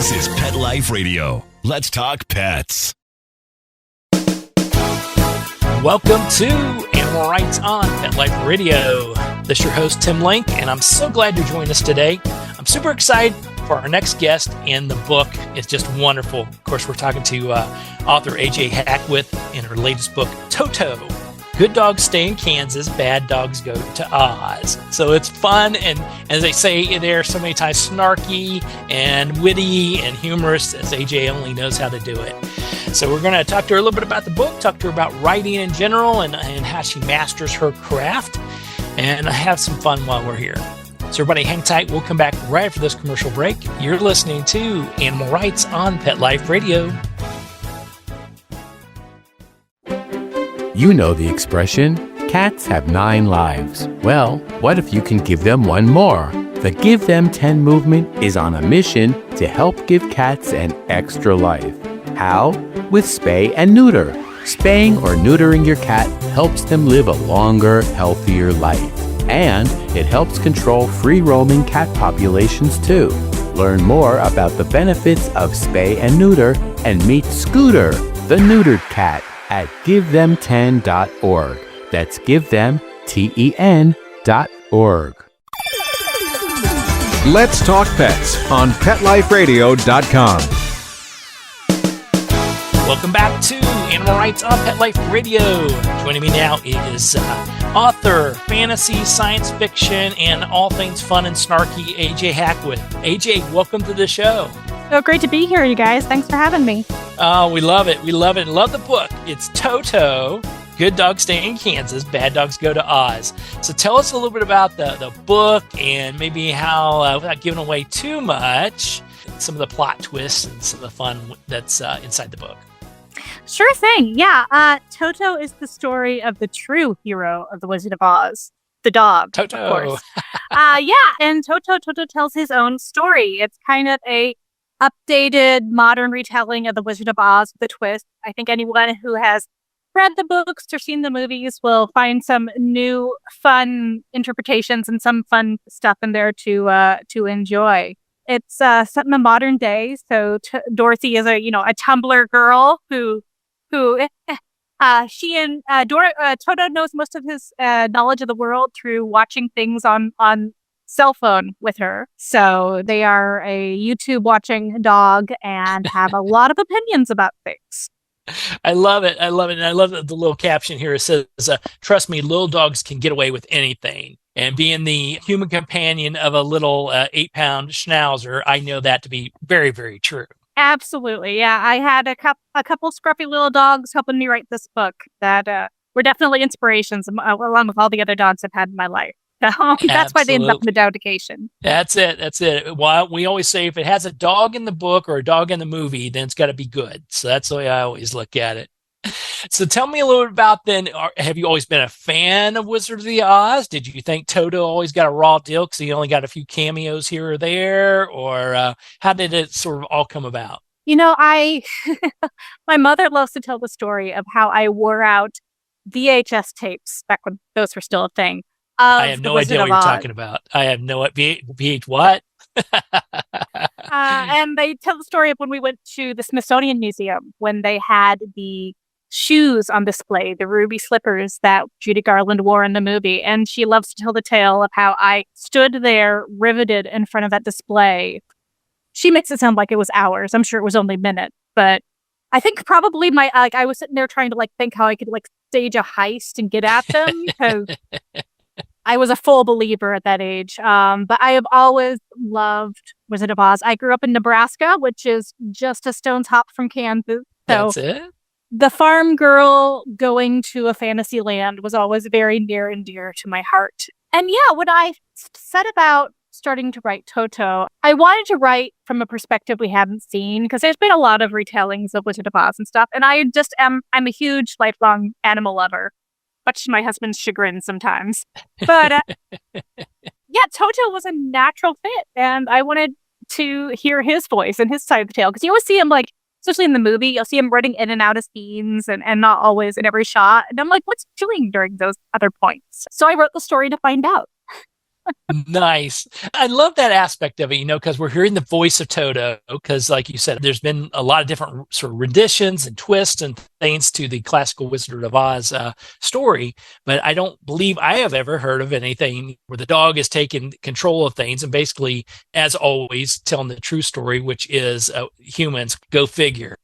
This is Pet Life Radio. Let's talk pets. Welcome to Animal Rights on Pet Life Radio. This is your host, Tim Link, and I'm so glad you joined us today. I'm super excited for our next guest, and the book is just wonderful. Of course, we're talking to author A.J. Hackwith in her latest book, Toto. Good dogs stay in Kansas, bad dogs go to Oz. So it's fun, and as they say there so many times, snarky and witty and humorous, as AJ only knows how to do it. So we're going to talk to her a little bit about the book, talk to her about writing in general and how she masters her craft, and have some fun while we're here. So everybody hang tight. We'll come back right after this commercial break. You're listening to Animal Rights on Pet Life Radio. You know the expression, cats have 9 lives. Well, what if you can give them one more? The Give Them 10 movement is on a mission to help give cats an extra life. How? With spay and neuter. Spaying or neutering your cat helps them live a longer, healthier life. And it helps control free-roaming cat populations too. Learn more about the benefits of spay and neuter and meet Scooter, the neutered cat, at GiveThem10.org. That's GiveThem10.org. Let's Talk Pets on PetLifeRadio.com. Welcome back to Animal Rights on Pet Life Radio. Joining me now is author, fantasy, science fiction, and all things fun and snarky, A.J. Hackwith. A.J., welcome to the show. So great to be here, you guys. Thanks for having me. Oh, we love it. We love it. Love the book. It's Toto. Good dogs stay in Kansas, bad dogs go to Oz. So tell us a little bit about the book and maybe how, without giving away too much, some of the plot twists and some of the fun that's inside the book. Sure thing. Yeah. Toto is the story of the true hero of The Wizard of Oz, the dog, Toto. Of course. And Toto tells his own story. It's kind of a updated, modern retelling of The Wizard of Oz with a twist. I think anyone who has read the books or seen the movies will find some new, fun interpretations and some fun stuff in there to enjoy. It's set in the modern day. So Dorothy is a Tumblr girl who she and Toto knows most of his knowledge of the world through watching things on cell phone with her. So they are a YouTube watching dog and have a lot of opinions about things. I love it. And I love the little caption here. It says, trust me, little dogs can get away with anything. And being the human companion of a little 8-pound schnauzer, I know that to be very, very true. Absolutely. Yeah. I had a couple scruffy little dogs helping me write this book that were definitely inspirations along with all the other dogs I've had in my life. So that's why they ended up in the dedication. That's it. Well, we always say if it has a dog in the book or a dog in the movie, then it's got to be good. So that's the way I always look at it. So tell me a little bit about then, have you always been a fan of Wizard of the Oz? Did you think Toto always got a raw deal because he only got a few cameos here or there? Or how did it sort of all come about? My mother loves to tell the story of how I wore out VHS tapes back when those were still a thing. I have no idea what you're talking about. I have no idea. VH what? And they tell the story of when we went to the Smithsonian Museum when they had the shoes on display, the ruby slippers that Judy Garland wore in the movie. And she loves to tell the tale of how I stood there riveted in front of that display. She makes it sound like it was hours. I'm sure it was only minutes, but I think probably I was sitting there trying to think how I could stage a heist and get at them because I was a full believer at that age. But I have always loved Wizard of Oz. I grew up in Nebraska, which is just a stone's hop from Kansas. So that's it. The farm girl going to a fantasy land was always very near and dear to my heart. And yeah, when I set about starting to write Toto, I wanted to write from a perspective we hadn't seen because there's been a lot of retellings of Wizard of Oz and stuff. And I'm a huge lifelong animal lover, much to my husband's chagrin sometimes. But yeah, Toto was a natural fit. And I wanted to hear his voice and his side of the tale because you always see him especially in the movie, you'll see him running in and out of scenes and not always in every shot. And I'm like, what's he doing during those other points? So I wrote the story to find out. Nice. I love that aspect of it, because we're hearing the voice of Toto. Because, like you said, there's been a lot of different sort of renditions and twists and things to the classical Wizard of Oz story. But I don't believe I have ever heard of anything where the dog is taking control of things and basically, as always, telling the true story, which is humans. Go figure,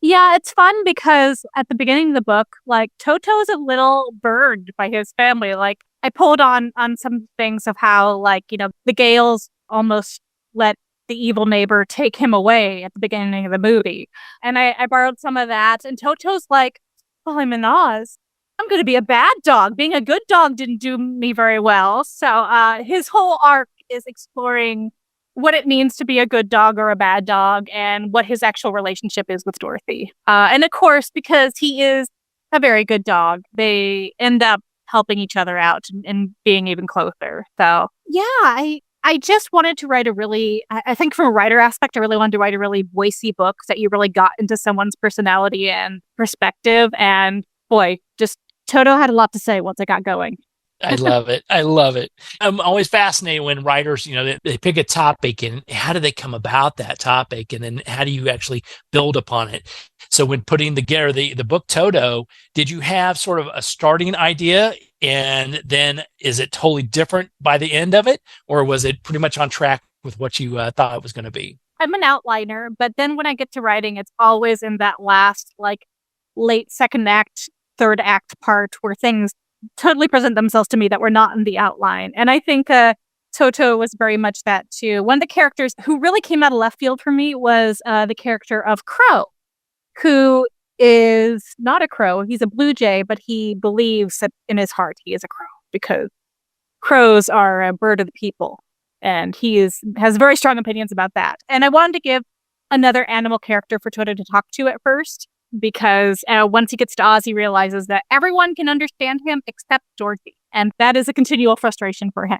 Yeah, it's fun because at the beginning of the book, like Toto is a little burned by his family. Like I pulled on some things of how the Gales almost let the evil neighbor take him away at the beginning of the movie. And I borrowed some of that. And Toto's like, well, I'm in Oz. I'm going to be a bad dog. Being a good dog didn't do me very well. So his whole arc is exploring what it means to be a good dog or a bad dog and what his actual relationship is with Dorothy. And of course, because he is a very good dog, they end up helping each other out and being even closer. So yeah, I just wanted to write I think from a writer aspect, I really wanted to write a really voicey book that you really got into someone's personality and perspective. And boy, just Toto had a lot to say once I got going. I love it. I love it. I'm always fascinated when writers, they pick a topic and how do they come about that topic? And then how do you actually build upon it? So when putting together the book Toto, did you have sort of a starting idea and then is it totally different by the end of it? Or was it pretty much on track with what you thought it was going to be? I'm an outliner, but then when I get to writing, it's always in that last, late second act, third act part where things totally present themselves to me that were not in the outline. And I think Toto was very much that too. One of the characters who really came out of left field for me was the character of Crow, who is not a crow. He's a blue jay, but he believes that in his heart he is a crow because crows are a bird of the people. And he has very strong opinions about that. And I wanted to give another animal character for Toto to talk to at first, because once he gets to Oz, he realizes that everyone can understand him except Dorothy. And that is a continual frustration for him.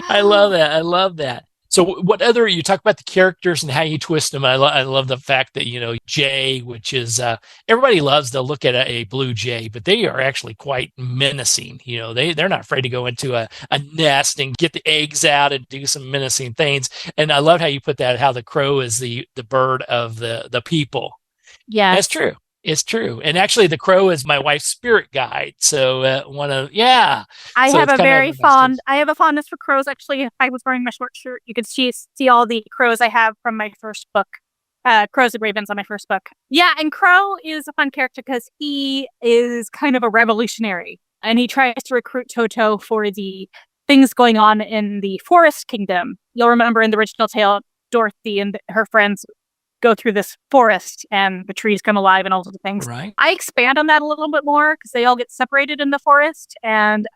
I love that. I love that. So what other, you talk about the characters and how you twist them. I love the fact that, Jay, which is, everybody loves to look at a blue jay, but they are actually quite menacing. They're not afraid to go into a nest and get the eggs out and do some menacing things. And I love how you put that, how the crow is the bird of the people. Yeah. That's true. It's true. And actually the crow is my wife's spirit guide. So I have a fondness for crows. Actually, if I was wearing my short shirt, you could see all the crows I have from my first book, Crows and Ravens on my first book. Yeah. And Crow is a fun character because he is kind of a revolutionary and he tries to recruit Toto for the things going on in the Forest Kingdom. You'll remember in the original tale, Dorothy and her friends go through this forest and the trees come alive and all sorts of things. Right. I expand on that a little bit more because they all get separated in the forest and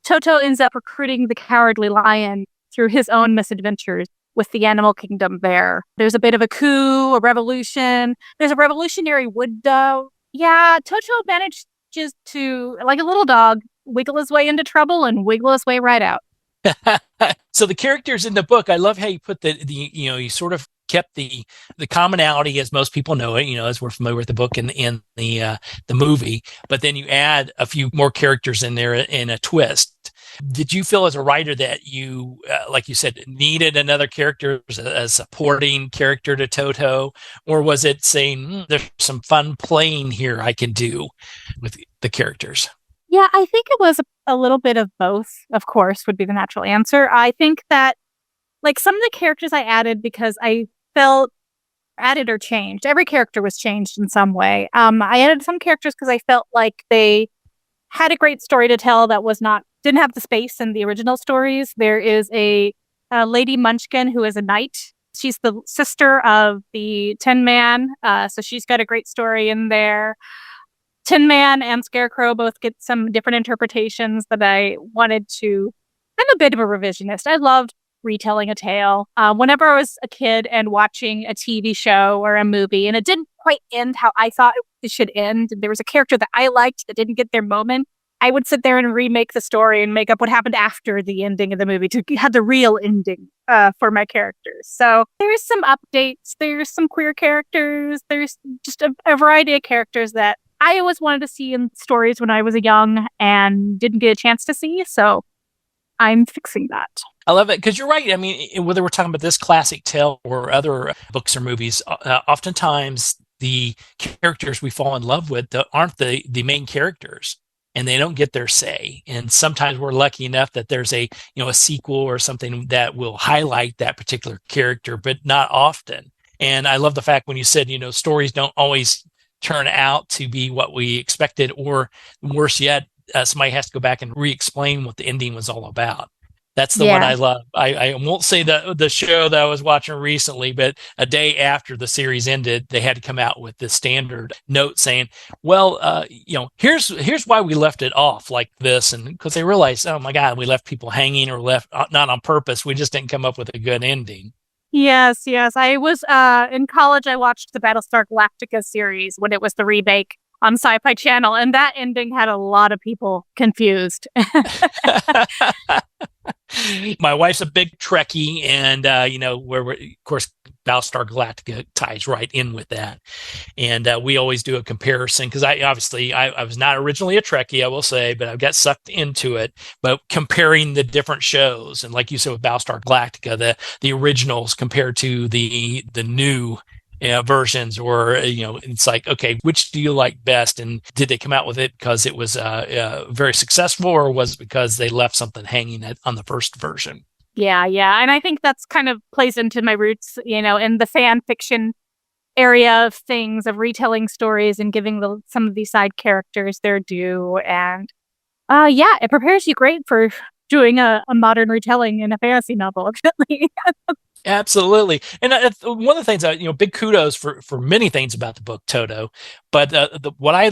Toto ends up recruiting the Cowardly Lion through his own misadventures with the animal kingdom there. There's a bit of a coup, a revolution. There's a revolutionary wood dove. Yeah, Toto manages to, like a little dog, wiggle his way into trouble and wiggle his way right out. So the characters in the book, I love how you put you sort of kept the commonality as most people know it, as we're familiar with the book and in the movie, but then you add a few more characters in there in a twist. Did you feel as a writer that you, like you said, needed another character, a supporting character to Toto, or was it saying there's some fun playing here I can do with the characters? Yeah, I think it was a little bit of both, of course, would be the natural answer. I think that some of the characters I added because I felt added or changed. Every character was changed in some way. I added some characters because I felt like they had a great story to tell that didn't have the space in the original stories. There is a Lady Munchkin who is a knight. She's the sister of the Tin Man, so she's got a great story in there. Tin Man and Scarecrow both get some different interpretations that I wanted to. I'm a bit of a revisionist. I loved retelling a tale. Whenever I was a kid and watching a TV show or a movie and it didn't quite end how I thought it should end, there was a character that I liked that didn't get their moment, I would sit there and remake the story and make up what happened after the ending of the movie to have the real ending for my characters. So there's some updates, there's some queer characters, there's just a variety of characters that I always wanted to see in stories when I was young and didn't get a chance to see. So I'm fixing that. I love it because you're right. I mean, whether we're talking about this classic tale or other books or movies, oftentimes the characters we fall in love with aren't the main characters, and they don't get their say. And sometimes we're lucky enough that there's a sequel or something that will highlight that particular character, but not often. And I love the fact when you said, stories don't always turn out to be what we expected, or worse yet, somebody has to go back and re-explain what the ending was all about. That's the one I love. I won't say the show that I was watching recently, but a day after the series ended, they had to come out with this standard note saying, well, here's why we left it off like this. And because they realized, oh my God, we left people hanging or left not on purpose. We just didn't come up with a good ending. Yes. I was in college. I watched the Battlestar Galactica series when it was the remake on Sci-Fi Channel, and that ending had a lot of people confused. My wife's a big Trekkie, and where of course Battlestar Galactica ties right in with that, and we always do a comparison because I was not originally a Trekkie, I will say, but I got sucked into it. But comparing the different shows, and like you said with Battlestar Galactica, the originals compared to the new versions, or it's like, okay, which do you like best? And did they come out with it because it was very successful, or was it because they left something hanging on the first version? Yeah, and I think that's kind of plays into my roots, in the fan fiction area of things, of retelling stories and giving some of these side characters their due. And it prepares you great for doing a modern retelling in a fantasy novel. Absolutely. And one of the things, big kudos for many things about the book, Toto. But what I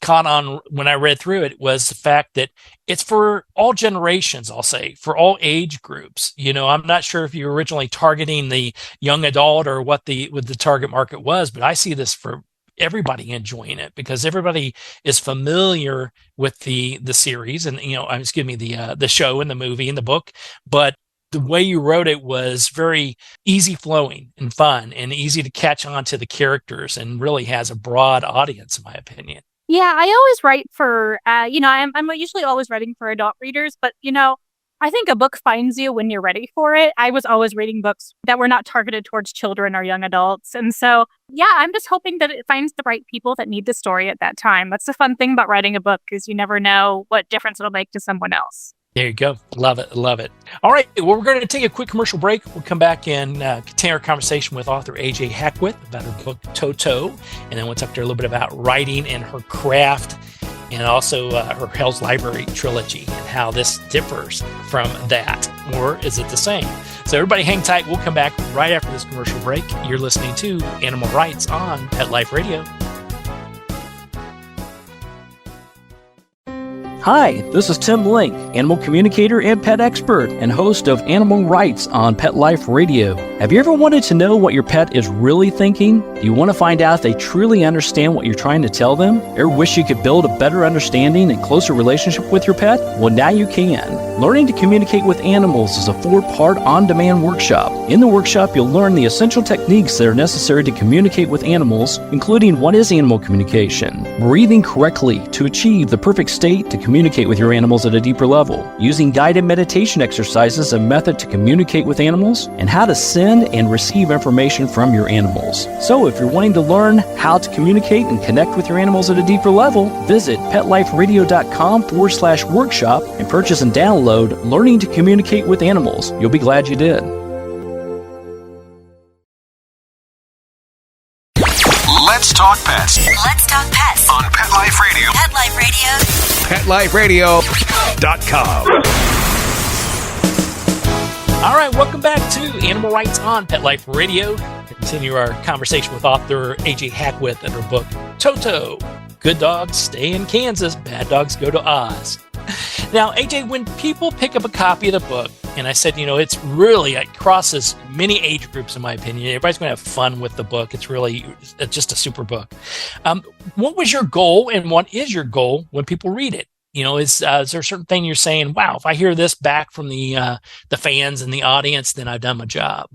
caught on when I read through it was the fact that it's for all generations, I'll say, for all age groups. I'm not sure if you were originally targeting the young adult or what the target market was, but I see this for everybody enjoying it because everybody is familiar with the series and, the show and the movie and the book. But the way you wrote it was very easy flowing and fun and easy to catch on to the characters, and really has a broad audience, in my opinion. Yeah, I always write for, I'm usually always writing for adult readers, but, I think a book finds you when you're ready for it. I was always reading books that were not targeted towards children or young adults. And so, I'm just hoping that it finds the right people that need the story at that time. That's the fun thing about writing a book, is you never know what difference it'll make to someone else. There you go. Love it. All right. Well, we're going to take a quick commercial break. We'll come back and continue our conversation with author A.J. Hackwith about her book, Toto. And then we'll talk to her a little bit about writing and her craft, and also her Hell's Library trilogy and how this differs from that. Or is it the same? So everybody hang tight. We'll come back right after this commercial break. You're listening to Animal Rights on Pet Life Radio. Hi, this is Tim Link, animal communicator and pet expert and host of Animal Rights on Pet Life Radio. Have you ever wanted to know what your pet is really thinking? Do you want to find out if they truly understand what you're trying to tell them? Or wish you could build a better understanding and closer relationship with your pet? Well, now you can. Learning to Communicate with Animals is a 4-part on-demand workshop. In the workshop, you'll learn the essential techniques that are necessary to communicate with animals, including what is animal communication, breathing correctly to achieve the perfect state to communicate with your animals at a deeper level, using guided meditation exercises, a method to communicate with animals, and how to send and receive information from your animals. So if you're wanting to learn how to communicate and connect with your animals at a deeper level, visit petliferadio.com/workshop and purchase and download Learning to Communicate with Animals. You'll be glad you did. Let's talk pets. Let's talk pets On Pet Life Radio. Pet Life Radio. PetLifeRadio.com. All right, welcome back to Animal Rights on Pet Life Radio. Continue our conversation with author A.J. Hackwith and her book, Toto. Good dogs stay in Kansas, bad dogs go to Oz. Now, AJ, when people pick up a copy of the book, and I said, it crosses many age groups, in my opinion. Everybody's going to have fun with the book. It's just a super book. What was your goal, and what is your goal when people read it? Is there a certain thing you're saying, wow, if I hear this back from the fans and the audience, then I've done my job?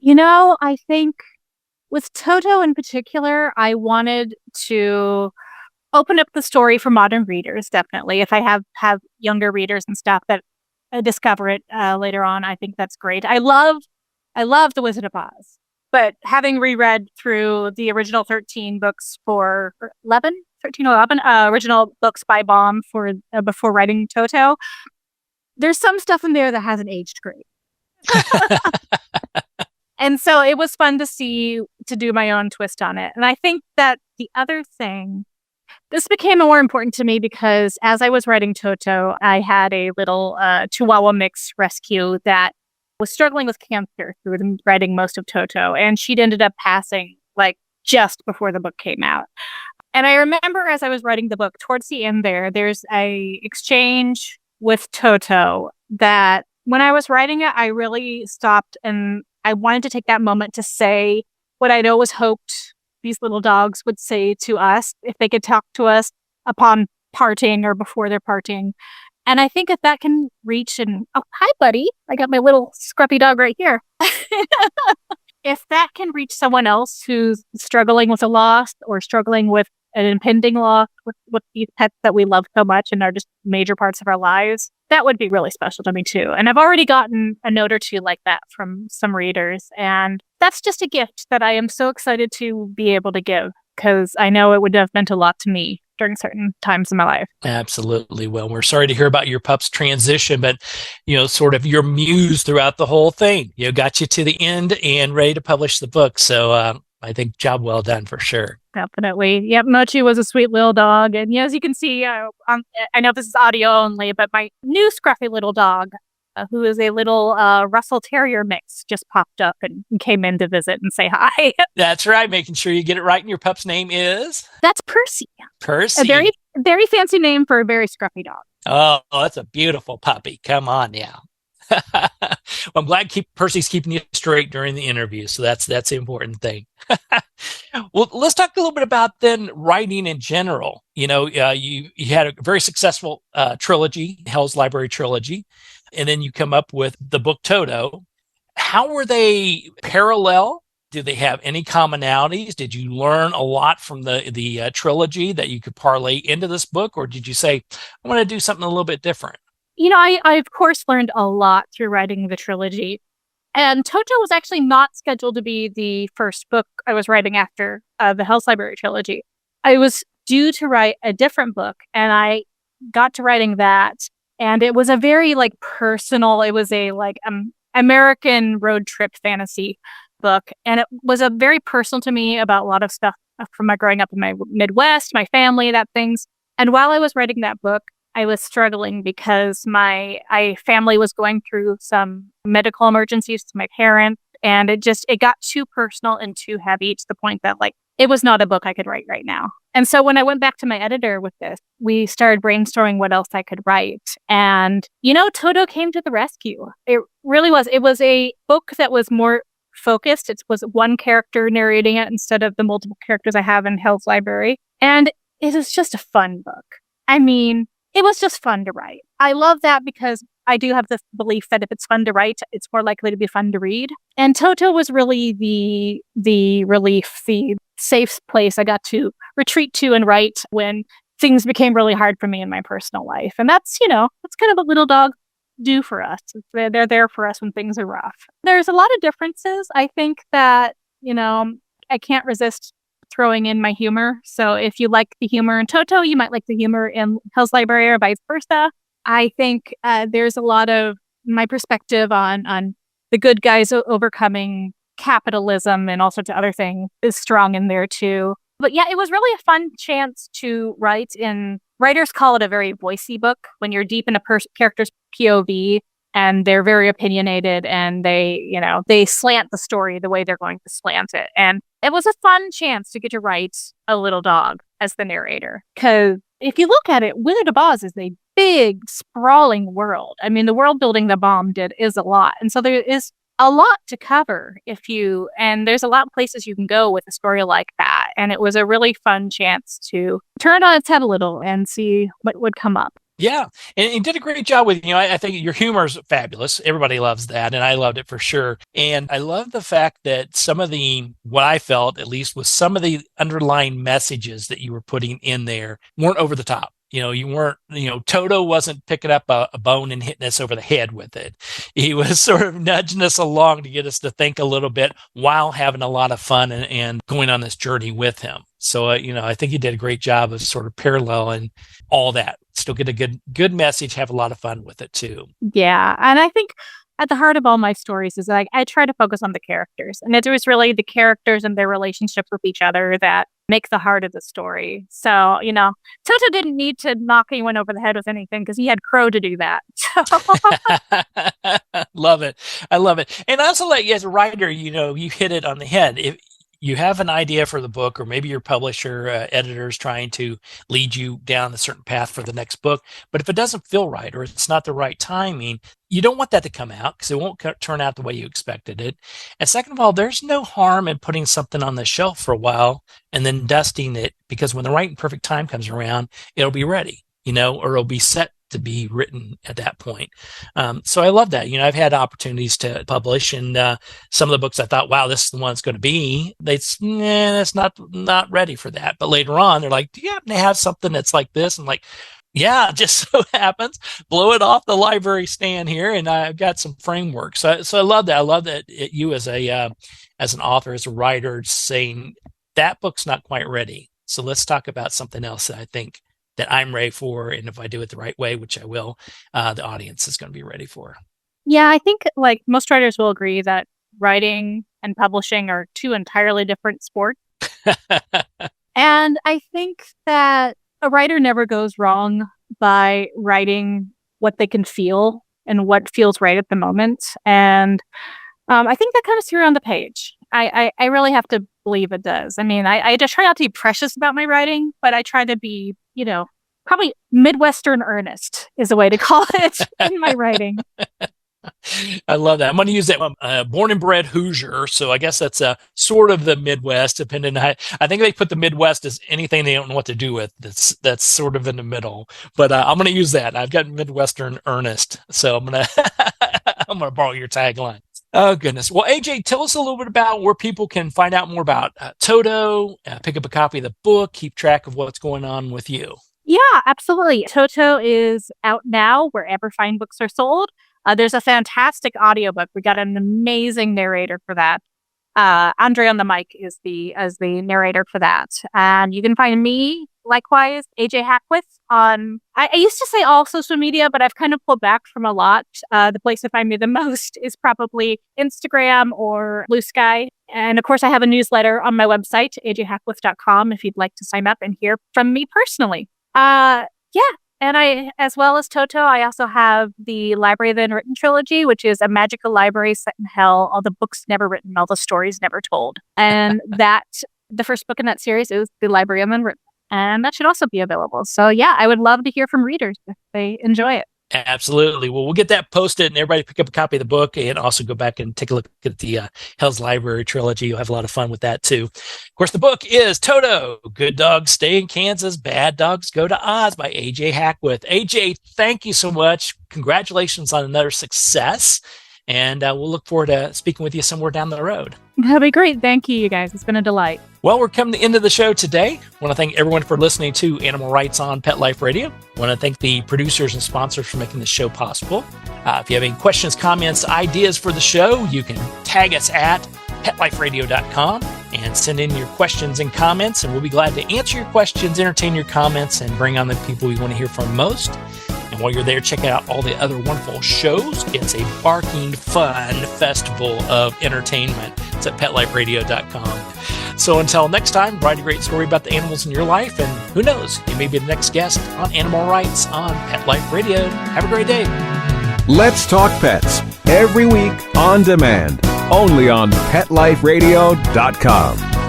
I think with Toto in particular, I wanted to open up the story for modern readers, definitely. If I have younger readers and stuff that discover it later on, I think that's great. I love The Wizard of Oz, but having reread through the original 13 books for 11, 13 or 11 original books by Baum for before writing Toto, there's some stuff in there that hasn't aged great. And so it was fun to do my own twist on it. And I think that the other thing, this became more important to me because as I was writing Toto, I had a little Chihuahua mix rescue that was struggling with cancer through writing most of Toto. And she'd ended up passing like just before the book came out. And I remember as I was writing the book, towards the end there's a exchange with Toto that when I was writing it, I really stopped and I wanted to take that moment to say what I'd always hoped these little dogs would say to us if they could talk to us upon parting or before they're parting. And I think if that can reach oh, hi, buddy. I got my little scruffy dog right here. If that can reach someone else who's struggling with a loss or struggling with an impending loss with these pets that we love so much and are just major parts of our lives, that would be really special to me too. And I've already gotten a note or two like that from some readers. And that's just a gift that I am so excited to be able to give because I know it would have meant a lot to me during certain times in my life. Absolutely. Well, we're sorry to hear about your pup's transition, but, sort of your muse throughout the whole thing, got you to the end and ready to publish the book. So I think job well done for sure. Definitely. Yep. Mochi was a sweet little dog. And as you can see, I know this is audio only, but my new scruffy little dog, who is a little Russell Terrier mix, just popped up and came in to visit and say hi. That's right. Making sure you get it right. And your pup's name is? That's Percy. Percy. A very, very fancy name for a very scruffy dog. Oh, that's a beautiful puppy. Come on now. Well, I'm glad Percy's keeping you straight during the interview. So that's the important thing. Well, let's talk a little bit about then writing in general. You had a very successful trilogy, Hell's Library trilogy, and then you come up with the book Toto. How were they parallel? Do they have any commonalities? Did you learn a lot from the trilogy that you could parlay into this book, or did you say, I want to do something a little bit different? I of course learned a lot through writing the trilogy. And Toto was actually not scheduled to be the first book I was writing after the Hell's Library trilogy. I was due to write a different book, and I got to writing that. And it was a very personal, it was a American road trip fantasy book. And it was a very personal to me about a lot of stuff from my growing up in my Midwest, my family, that things. And while I was writing that book, I was struggling because my family was going through some medical emergencies to my parents, and it got too personal and too heavy to the point that it was not a book I could write right now. And so when I went back to my editor with this, we started brainstorming what else I could write. And, Toto came to the rescue. It really was. It was a book that was more focused. It was one character narrating it instead of the multiple characters I have in Hell's Library. And it was just a fun book. I mean, it was just fun to write. I love that because I do have this belief that if it's fun to write, it's more likely to be fun to read. And Toto was really the relief, the safe place I got to retreat to and write when things became really hard for me in my personal life. And that's kind of what little dogs do for us. They're there for us when things are rough. There's a lot of differences. I think that, I can't resist throwing in my humor. So if you like the humor in Toto, you might like the humor in Hell's Library or vice versa. I think there's a lot of my perspective on the good guys overcoming capitalism and all sorts of other things is strong in there too. But yeah, it was really a fun chance to write in, writers call it a very voicey book when you're deep in a character's POV and they're very opinionated and they slant the story the way they're going to slant it. And it was a fun chance to get to write a little dog as the narrator. Because if you look at it, Wizard of Oz is a big, sprawling world. I mean, the world building that Baum did is a lot. And so there is a lot to cover and there's a lot of places you can go with a story like that. And it was a really fun chance to turn it on its head a little and see what would come up. Yeah, and you did a great job with, I think your humor is fabulous. Everybody loves that, and I loved it for sure. And I love the fact that what I felt, at least, was some of the underlying messages that you were putting in there weren't over the top. You weren't, Toto wasn't picking up a bone and hitting us over the head with it. He was sort of nudging us along to get us to think a little bit while having a lot of fun and going on this journey with him. So, I think you did a great job of sort of paralleling all that. Still get a good message, have a lot of fun with it too. Yeah. And I think at the heart of all my stories is like I try to focus on the characters. And it was really the characters and their relationships with each other that make the heart of the story. So, Toto didn't need to knock anyone over the head with anything because he had Crow to do that. Love it. I love it. And also, like, as a writer, you hit it on the head. If you have an idea for the book, or maybe your publisher, editor is trying to lead you down a certain path for the next book, but if it doesn't feel right or it's not the right timing, you don't want that to come out because it won't turn out the way you expected it. And second of all, there's no harm in putting something on the shelf for a while and then dusting it, because when the right and perfect time comes around, it'll be ready, or it'll be set to be written at that point. So I love that. I've had opportunities to publish, and some of the books I thought, wow, this is the one it's going to be. That's not ready for that. But later on, they're like, do you happen to have something that's like this? And like, yeah, just so happens, blow it off the library stand here, and I've got some framework. So I love that. I love that you as an author, as a writer, saying that book's not quite ready. So let's talk about something else that I think that I'm ready for, and if I do it the right way, which I will, the audience is going to be ready for. Yeah, I think like most writers will agree that writing and publishing are two entirely different sports. And I think that a writer never goes wrong by writing what they can feel and what feels right at the moment. And I think that comes through on the page. I really have to believe it does. I mean, I just try not to be precious about my writing, but I try to be, probably Midwestern earnest is a way to call it in my writing. I love that. I'm going to use that one. Born and bred Hoosier, so I guess that's sort of the Midwest, depending on I think they put the Midwest as anything they don't know what to do with. That's sort of in the middle. But I'm going to use that. I've got Midwestern earnest, so I'm going to borrow your tagline. Oh, goodness. Well, AJ, tell us a little bit about where people can find out more about Toto, pick up a copy of the book, keep track of what's going on with you. Yeah, absolutely. Toto is out now wherever fine books are sold. There's a fantastic audiobook. We got an amazing narrator for that. Andre on the mic is the narrator for that. And you can find me, likewise, AJ Hackwith on, I used to say all social media, but I've kind of pulled back from a lot. The place to find me the most is probably Instagram or Blue Sky. And of course, I have a newsletter on my website, ajhackwith.com, if you'd like to sign up and hear from me personally. Yeah. And I, as well as Toto, I also have the Library of the Unwritten trilogy, which is a magical library set in hell, all the books never written, all the stories never told. And the first book in that series is the Library of the Unwritten. And that should also be available. So yeah, I would love to hear from readers if they enjoy it. Absolutely. Well, we'll get that posted, and everybody pick up a copy of the book and also go back and take a look at the Hell's Library trilogy. You'll have a lot of fun with that too. Of course, the book is Toto, Good Dogs Stay in Kansas, Bad Dogs Go to Oz by AJ Hackwith. AJ, thank you so much. Congratulations on another success. And we'll look forward to speaking with you somewhere down the road. That'll be great. Thank you, guys. It's been a delight. Well, we're coming to the end of the show today. I want to thank everyone for listening to Animal Rights on Pet Life Radio. I want to thank the producers and sponsors for making this show possible. If you have any questions, comments, ideas for the show, you can tag us at PetLifeRadio.com and send in your questions and comments, and we'll be glad to answer your questions, entertain your comments, and bring on the people you want to hear from most. And while you're there, check out all the other wonderful shows. It's a barking, fun festival of entertainment. It's at PetLifeRadio.com. So until next time, write a great story about the animals in your life, and who knows, you may be the next guest on Animal Rights on Pet Life Radio. Have a great day. Let's Talk Pets, every week on demand, only on PetLifeRadio.com.